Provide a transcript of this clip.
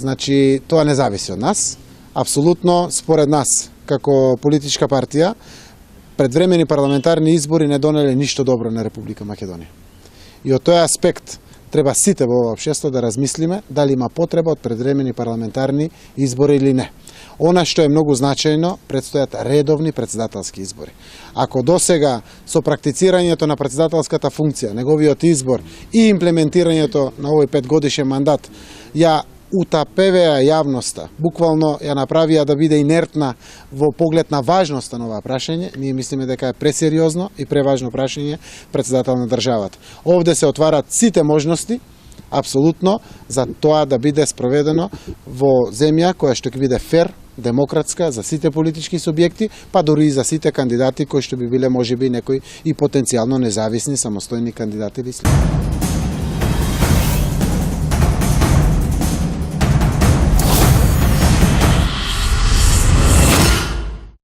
Значи, тоа не зависи од нас. Апсолутно, според нас, како политичка партија, предвремени парламентарни избори не донеле ништо добро на Република Македонија. И од тој аспект треба сите во ова општество да размислиме дали има потреба од предвремени парламентарни избори или не. Она што е многу значајно, предстојат редовни председателски избори. Ако досега со практицирањето на председателската функција, неговиот избор и имплементирањето на овој 5-годишен мандат ја утапевеа јавноста, буквално ја направија да биде инертна во поглед на важноста на ова прашање, ние мислиме дека е пресериозно и преважно прашање председател на државата. Овде се отварат сите можности, апсолутно, за тоа да биде спроведено во земја која што ќе биде фер, демократска за сите политички субјекти, па дури и за сите кандидати кои што би биле можеби некои и потенцијално независни, самостојни кандидати или след.